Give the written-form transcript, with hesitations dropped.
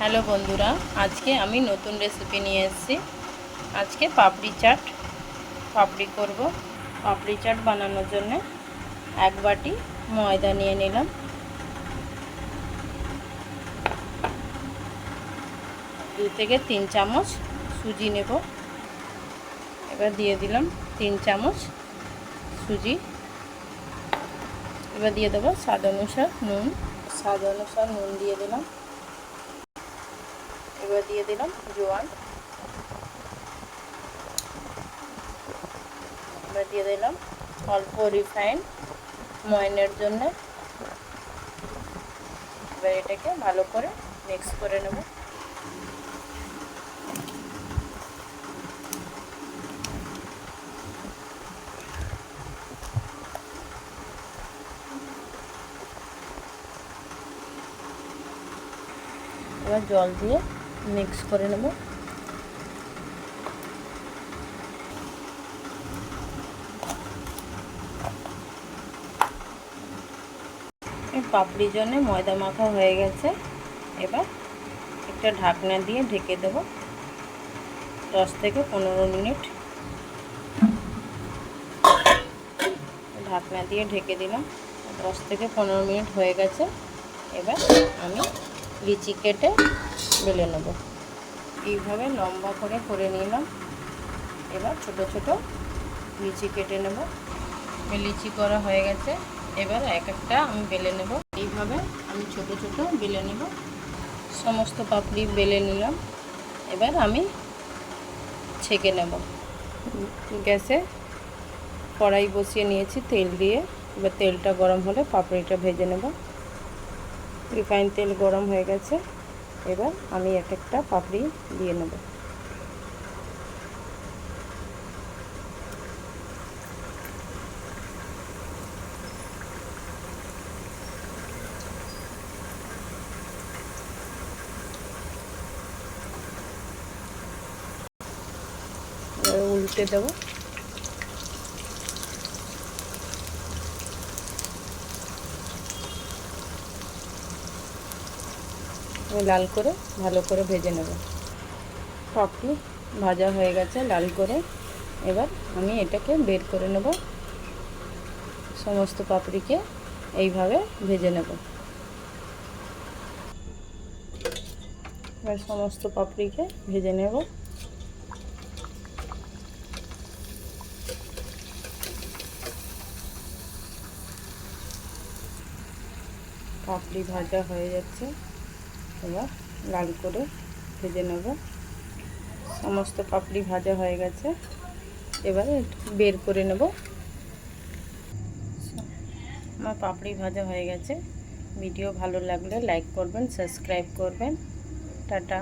Hello বন্ধুরা, আজকে আমি নতুন রেসিপি নিয়ে এসেছি। আজকে পাপড়ি করব। পাপড়ি চাট বানানোর জন্য এক বাটি ময়দা নিয়ে নিলাম, 2 থেকে 3 চামচ সুজি নেব। এবার দিয়ে দিলাম 3 চামচ সুজি। এবার দিয়ে দেবো স্বাদ অনুসার নুন দিয়ে দিলাম। এবার দিয়ে দিলাম জোয়ান। এবার দিয়ে দিলাম অল্প রিফাইন্ড ময়নের জন্য। এবার এটাকে ভালো করে মিক্স করে নেব। এবার জল দিয়ে মিক্স করে নেব। পাপড়ির জন্য ময়দা মাখা হয়ে গেছে। এবার একটা ঢাকনা দিয়ে ঢেকে দেব 10 থেকে 15 মিনিট। ঢাকনা দিয়ে ঢেকে দিলাম, 10 থেকে 15 মিনিট হয়ে গেছে। এবার আমি লিচি কেটে বেলে নেব। এইভাবে লম্বা করে নিলাম। এবার ছোট ছোট লিচি কেটে নেব। লিচি করা হয়ে গেছে। এবার এক একটা আমি বেলে নেব। এইভাবে আমি ছোট ছোট বেলে নেব। সমস্ত পাপড়ি বেলে নিলাম। এবার আমি ছেঁকে নেব। গ্যাসে কড়াই বসিয়ে নিয়েছি তেল দিয়ে। এবার তেলটা গরম হলে পাপড়িটা ভেজে নেব। রিফাইন তেল গরম হয়ে গেছে। এবার আমি এক একটা পাপড়ি দিয়ে নেব। উল্টে দেব। লাল করে ভালো করে ভেজে নেব। পাপড়ি ভাজা হয়ে গেছে লাল করে। এবার আমি এটাকে বের করে নেব। সমস্ত পাপড়িকে এইভাবে ভেজে নেব। এবার সমস্ত পাপড়িকে ভেজে নেব। পাপড়ি ভাজা হয়ে যাচ্ছে। এবার লাল করে ভেজে নেব। সমস্ত পাপড়ি ভাজা হয়ে গেছে। এবারে বের করে নেব। আমার পাপড়ি ভাজা হয়ে গেছে। ভিডিও ভালো লাগলে লাইক করবেন, সাবস্ক্রাইব করবেন। টাটা।